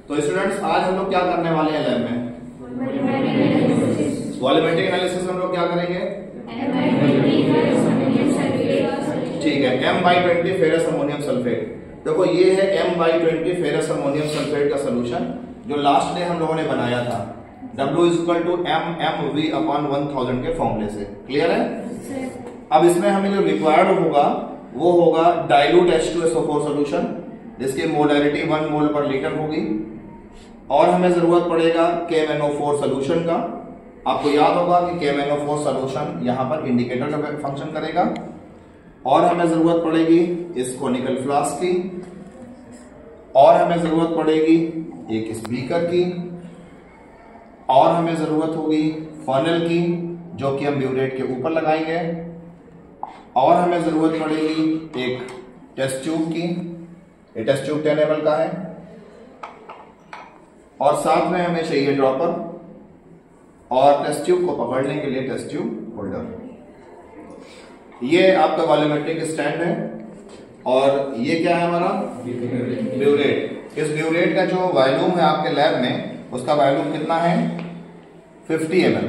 तो स्टूडेंट्स आज हम लोग क्या करने वाले हैं लैब में? वॉल्यूमेट्रिक एनालिसिस में हम लोग क्या करेंगे? ठीक है, M/20 फेरस अमोनियम सल्फेट। देखो ये है M/20 फेरस अमोनियम सल्फेट का सोल्यूशन जो लास्ट डे हम लोगों ने बनाया था W = mmV/1000 के फॉर्मूले से। क्लियर है? अब इसमें हमें जो रिक्वायर्ड होगा वो होगा डाइल्यूट H2SO4 सोल्यूशन जिसकी मोलैरिटी 1 मोल पर लीटर होगी, और हमें जरूरत पड़ेगा KMnO4 सोल्यूशन का। आपको याद होगा कि KMnO4 सोल्यूशन यहां पर इंडिकेटर का फंक्शन करेगा। और हमें जरूरत पड़ेगी इस कोनिकल फ्लास्क की, और हमें जरूरत पड़ेगी एक इस बीकर की, और हमें जरूरत होगी फनल की जो कि हम ब्यूरेट के ऊपर लगाएंगे, और हमें जरूरत पड़ेगी एक टेस्ट ट्यूब की। ये टेस्ट ट्यूब 10 ml का है, और साथ में हमें चाहिए ड्रॉपर, और टेस्ट ट्यूब को पकड़ने के लिए टेस्ट ट्यूब होल्डर। ये आपका वॉल्यूमेट्रिक स्टैंड है, और ये क्या है हमारा ब्यूरेट। इस ब्यूरेट का जो वॉल्यूम है आपके लैब में, उसका वॉल्यूम कितना है? 50 ml।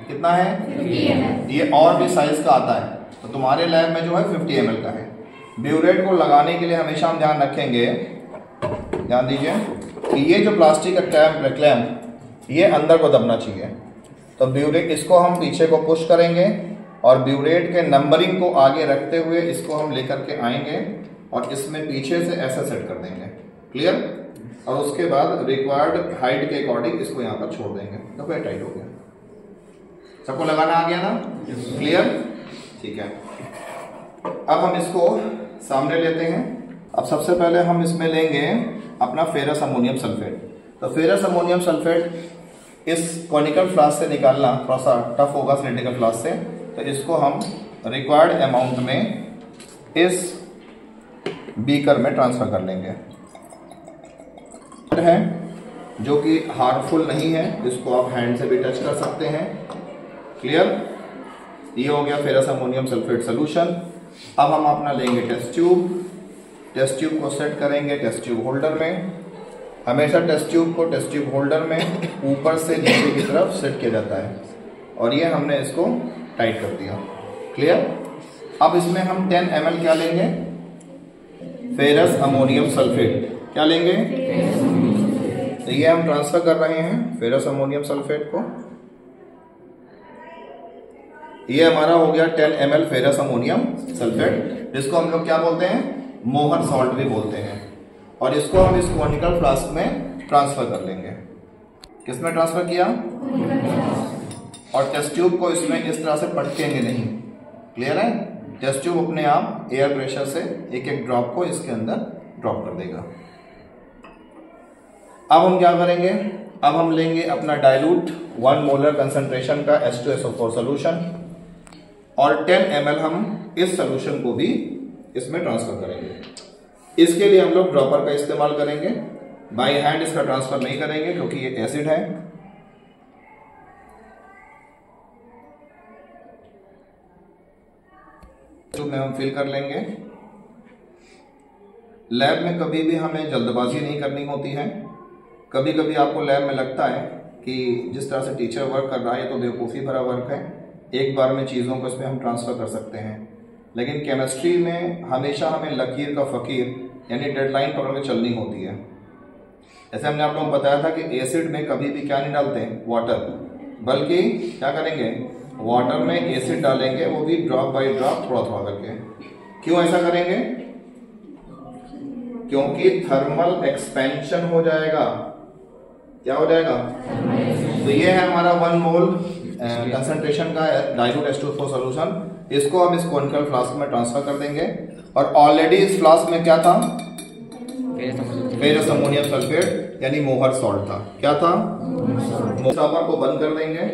कितना है? 50 ml। ये और भी साइज का आता है, तो तुम्हारे लैब में जो है 50 ml का है। ब्यूरेट को लगाने के लिए हमेशा हम ध्यान रखेंगे, ध्यान दीजिए कि ये जो प्लास्टिक का क्लैंप ये अंदर को दबना चाहिए। तो ब्यूरेट इसको हम पीछे को पुश करेंगे, और ब्यूरेट के नंबरिंग को आगे रखते हुए इसको हम लेकर के आएंगे और इसमें पीछे से ऐसा सेट कर देंगे। क्लियर? और उसके बाद रिक्वायर्ड हाइट के अकॉर्डिंग इसको यहाँ पर छोड़ देंगे। तो फिर टाइट हो गया। सबको लगाना आ गया ना? क्लियर? ठीक है। अब हम इसको सामने लेते हैं। अब सबसे पहले हम इसमें लेंगे अपना फेरस अमोनियम सल्फेट। तो फेरस अमोनियम सल्फेट इस कॉनिकल फ्लास्क से निकालना थोड़ा सा टफ होगा सिलिंड्रिकल फ्लास्क से, तो इसको हम रिक्वायर्ड अमाउंट में इस बीकर में ट्रांसफर कर लेंगे। है जो कि हार्मफुल नहीं है, इसको आप हैंड से भी टच कर सकते हैं। क्लियर? ये हो गया फेरस अमोनियम सल्फेट सोल्यूशन। अब हम अपना लेंगे टेस्ट ट्यूब। टेस्ट ट्यूब को सेट करेंगे टेस्ट ट्यूब होल्डर में। हमेशा टेस्ट ट्यूब को टेस्ट ट्यूब होल्डर में ऊपर से नीचे की तरफ सेट किया जाता है, और ये हमने इसको टाइट कर दिया। क्लियर? अब इसमें हम 10 ml क्या लेंगे? Ferrous ammonium sulphate. क्या लेंगे? तो ये हम ट्रांसफर कर रहे हैं फेरस अमोनियम सल्फेट को। ये हमारा हो गया 10 ml फेरस अमोनियम सल्फेट, जिसको हम लोग क्या बोलते हैं? मोहर सॉल्ट भी बोलते हैं। और इसको हम इस कॉनिकल फ्लास्क में ट्रांसफर कर लेंगे। किसमें ट्रांसफर किया? और टेस्ट ट्यूब को इसमें इस तरह से पटकेंगे नहीं। क्लियर है? टेस्ट ट्यूब अपने आप एयर प्रेशर से एक एक ड्रॉप को इसके अंदर ड्रॉप कर देगा। अब हम क्या करेंगे? अब हम लेंगे अपना डाइल्यूट 1 मोलर कंसंट्रेशन का H2SO4 सोल्यूशन, और 10 ml हम इस सोल्यूशन को भी इसमें ट्रांसफर करेंगे। इसके लिए हम लोग ड्रॉपर का इस्तेमाल करेंगे। बाय हैंड इसका ट्रांसफर नहीं करेंगे क्योंकि ये एसिड है। तो में हम फिल कर लेंगे। लैब में कभी भी हमें जल्दबाजी नहीं करनी होती है। कभी कभी आपको लैब में लगता है कि जिस तरह से टीचर वर्क कर रहा है तो बेवकूफ़ी भरा वर्क है, एक बार में चीज़ों को इसमें हम ट्रांसफ़र कर सकते हैं। लेकिन केमिस्ट्री में हमेशा हमें लकीर का फ़कीर यानी डेडलाइन पकड़ के चलनी होती है। जैसे हमने आप लोगों को बताया था कि एसिड में कभी भी क्या नहीं डालते हैं? वाटर, बल्कि क्या करेंगे? वाटर में एसिड डालेंगे, वो भी ड्रॉप बाय ड्रॉप थोड़ा थोड़ा करके। क्यों ऐसा करेंगे? क्योंकि थर्मल एक्सपेंशन हो जाएगा। क्या हो जाएगा? तो ये है हमारा 1 मोल कंसंट्रेशन का डाइल्यूट H2SO4 सोल्यूशन। इसको हम इस कॉनिकल फ्लास्क में ट्रांसफर कर देंगे, और ऑलरेडी इस फ्लास्क में क्या था? फेरस अमोनियम सल्फेट यानी मोहर सॉल्ट था। क्या था? स्टॉपर को बंद कर देंगे,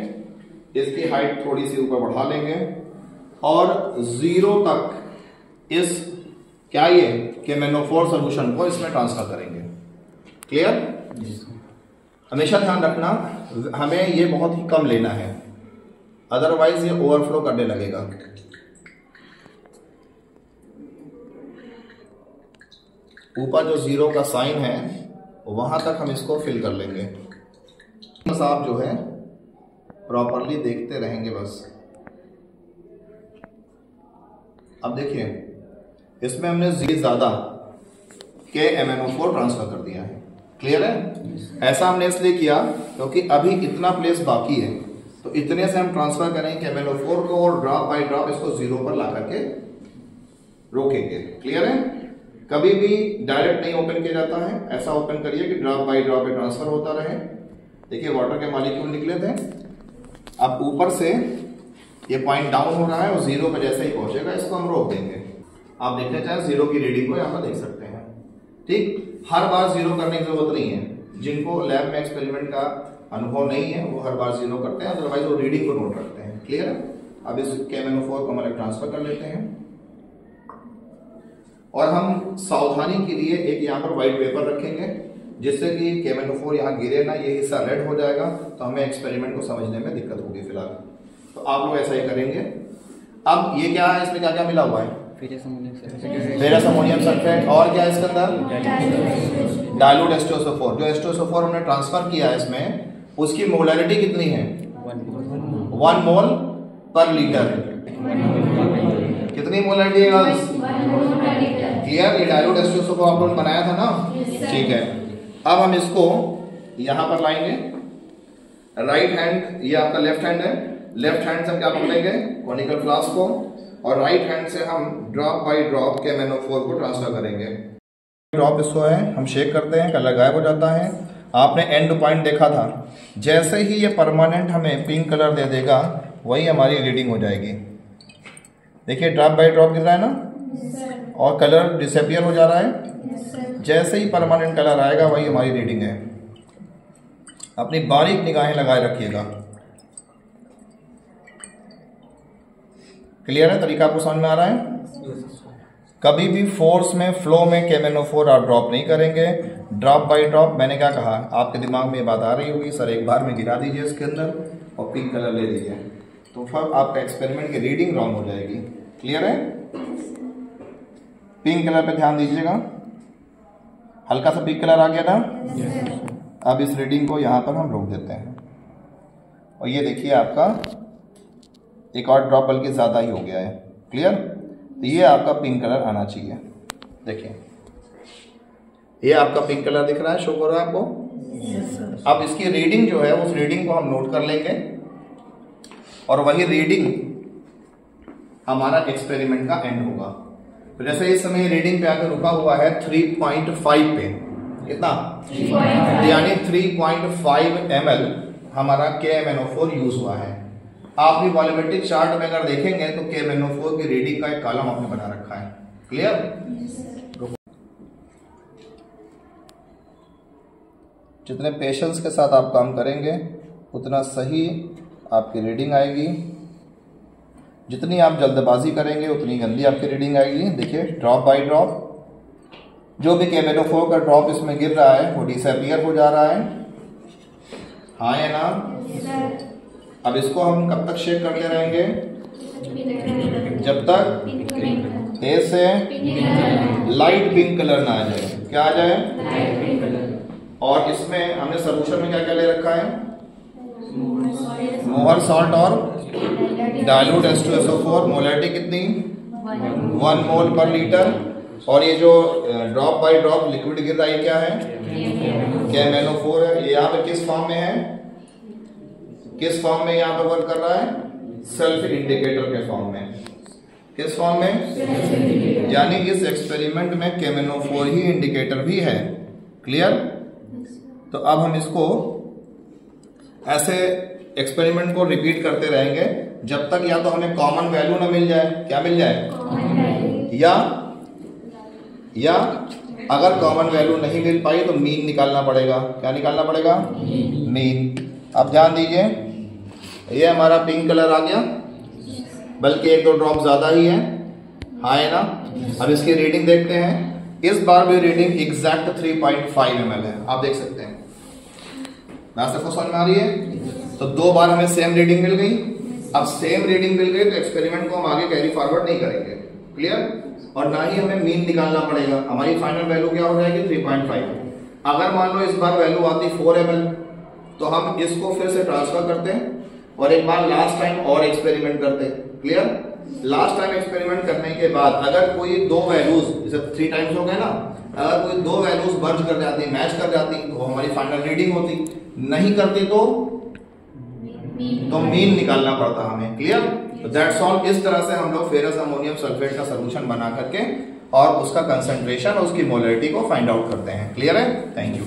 इसकी हाइट थोड़ी सी ऊपर बढ़ा लेंगे, और 0 तक इस क्या ये KMnO4 सोल्यूशन को इसमें ट्रांसफर करेंगे। क्लियर? हमेशा ध्यान रखना हमें ये बहुत ही कम लेना है, अदरवाइज ये ओवरफ्लो करने लगेगा। ऊपर जो 0 का साइन है वहां तक हम इसको फिल कर लेंगे। बस आप जो है प्रॉपरली देखते रहेंगे बस। अब देखिए इसमें हमने ज्यादा KMnO4 ट्रांसफर कर दिया है। क्लियर है? ऐसा हमने इसलिए किया क्योंकि अभी इतना प्लेस बाकी है, तो इतने से हम ट्रांसफर करेंगे KMnO4 को और ड्रॉप बाय ड्रॉप इसको 0 पर ला करके रोकेंगे। क्लियर है? कभी भी डायरेक्ट नहीं ओपन किया जाता है, ऐसा ओपन करिए कि ड्रॉप बाय ड्रॉप ट्रांसफर होता रहे। देखिए वाटर के मॉलिक्यूल निकले थे, अब ऊपर से ये पॉइंट डाउन हो रहा है और 0 पे जैसे ही पहुंचेगा इसको हम रोक देंगे। आप देखना चाहें 0 की रीडिंग को यहाँ पर देख सकते हैं। ठीक, हर बार 0 करने की जरूरत नहीं है। जिनको लैब में एक्सपेरिमेंट का अनुभव नहीं है वो हर बार 0 करते हैं, अदरवाइज वो रीडिंग को नोट रखते हैं। क्लियर है? अब इस KMnO4 को हम ट्रांसफर कर लेते हैं और हम सावधानी के लिए एक यहाँ पर व्हाइट पेपर रखेंगे जिससे कि KMnO4 यहाँ गिरे ना, ये हिस्सा रेड हो जाएगा तो हमें एक्सपेरिमेंट को समझने में दिक्कत होगी फिलहाल। तो आप लोग ऐसा ही करेंगे। अब ये क्या है, इसमें क्या क्या मिला हुआ है? फेरस अमोनियम सल्फेट और क्या है इसके अंदर? Dilute H2SO4। जो H2SO4 हमने ट्रांसफर किया है इसमें उसकी मोलैरिटी कितनी है? 1 मोल पर लीटर। कितनी मोलैरिटी है? क्लियर? ये डाइल्यूट H2SO4 आप लोगों ने बनाया था ना? ठीक है। अब हम इसको यहां पर लाएंगे। राइट हैंड, ये आपका लेफ्ट हैंड है, लेफ्ट हैंड से हम क्या पकड़ेंगे? कॉनिकल फ्लास्क को, और राइट हैंड से हम ड्रॉप बाय ड्रॉप KMnO4 को ट्रांसफर करेंगे। ड्रॉप इसको है हम शेक करते हैं, कलर गायब हो जाता है। आपने एंड पॉइंट देखा था, जैसे ही ये परमानेंट हमें पिंक कलर दे देगा वही हमारी रीडिंग हो जाएगी। देखिए ड्रॉप बाय ड्रॉप गिर रहा है ना, और कलर डिसअपियर हो जा रहा है। जैसे ही परमानेंट कलर आएगा वही हमारी रीडिंग है। अपनी बारीक निगाहें लगाए रखिएगा। क्लियर है? तरीका आपको समझ में आ रहा है? कभी भी फोर्स में, फ्लो में KMnO4 आप ड्रॉप नहीं करेंगे। ड्रॉप बाय ड्रॉप, मैंने क्या कहा, आपके दिमाग में ये बात आ रही होगी, सर एक बार में गिरा दीजिए इसके अंदर और पिंक कलर ले लीजिए, तो फिर आपका एक्सपेरिमेंट की रीडिंग रॉन्ग हो जाएगी। क्लियर है? पिंक कलर पे ध्यान दीजिएगा। हल्का सा पिंक कलर आ गया ना? अब इस रीडिंग को यहां पर हम रोक देते हैं और ये देखिए आपका एक और ड्रॉप बल्कि ज्यादा ही हो गया है। क्लियर? तो ये आपका पिंक कलर आना चाहिए। देखिए ये आपका पिंक कलर दिख रहा है, शो हो रहा है आपको। अब इसकी रीडिंग जो है उस रीडिंग को हम नोट कर लेंगे और वही रीडिंग हमारा एक्सपेरिमेंट का एंड होगा। तो जैसे इस समय रीडिंग पे आकर रुका हुआ है 3.5 पे, कितना? यानी 3.5 ml हमारा KMnO4 यूज हुआ है। आप भी वॉल्यूमेट्रिक चार्ट में अगर देखेंगे तो KMnO4 की रीडिंग का एक कॉलम आपने बना रखा है। क्लियर? जितने पेशेंस के साथ आप काम करेंगे उतना सही आपकी रीडिंग आएगी। जितनी आप जल्दबाजी करेंगे उतनी गंदी आपकी रीडिंग आएगी। देखिए ड्रॉप बाय ड्रॉप जो भी KMnO4 का ड्रॉप इसमें गिर रहा है वो डिसअपियर हो जा रहा है। हाँ या ना? अब इसको हम कब तक शेक करते रहेंगे? जब तक ए से लाइट पिंक कलर ना आ जाए। क्या आ जाए? और इसमें हमने सोल्यूशन में क्या क्या ले रखा है? मोहर सॉल्ट और डाइल्यूट H2SO4। मोलैरिटी कितनी? 1 मोल पर लीटर। और ये जो ड्रॉप बाय ड्रॉप लिक्विड गिर रहा है क्या है? KMnO4 है। ये यहाँ पे किस फॉर्म में है? किस फॉर्म में यहाँ पे वर्क कर रहा है? सेल्फ इंडिकेटर के फॉर्म में। किस फॉर्म में? यानी इस एक्सपेरिमेंट में KMnO4 ही इंडिकेटर भी है। क्लियर? तो अब हम इसको ऐसे एक्सपेरिमेंट को रिपीट करते रहेंगे जब तक या तो हमें कॉमन वैल्यू ना मिल जाए। क्या मिल जाए? या अगर कॉमन वैल्यू नहीं मिल पाई तो मीन निकालना पड़ेगा। क्या निकालना पड़ेगा? मीन। अब ध्यान दीजिए ये हमारा पिंक कलर आ गया, बल्कि 1-2 ड्रॉप ज्यादा ही है। हाँ है ना? अब इसकी रीडिंग देखते हैं। इस बार भी रीडिंग एग्जैक्ट 3.5 ml है। आप देख सकते हैं। बात सबको समझ में आ रही है? तो 2 बार हमें सेम रीडिंग मिल गई। अब सेम रीडिंग मिल गई तो एक्सपेरिमेंट को हम आगे कैरी फॉरवर्ड नहीं करेंगे। क्लियर? और ना ही हमें मीन निकालना पड़ेगा। हमारी फाइनल वैल्यू क्या हो जाएगी? 3.5। अगर मान लो इस बार वैल्यू आती 4 ml, तो हम इसको फिर से ट्रांसफर करते हैं और एक बार लास्ट टाइम और एक्सपेरिमेंट करते हैं। क्लियर? लास्ट टाइम एक्सपेरिमेंट करने के बाद अगर कोई दो वैल्यूज, जैसे 3 टाइम्स हो गए ना, अगर कोई दो वैल्यूज मर्ज कर जाती, मैच कर जाती, तो हमारी फाइनल रीडिंग होती। नहीं करती तो मीन निकालना पड़ता हमें। क्लियर? तो दैट्स ऑल। इस तरह से हम लोग फेरस अमोनियम सल्फेट का सोल्यूशन बना करके और उसका कंसंट्रेशन और उसकी मोलरिटी को फाइंड आउट करते हैं। क्लियर है? Thank you.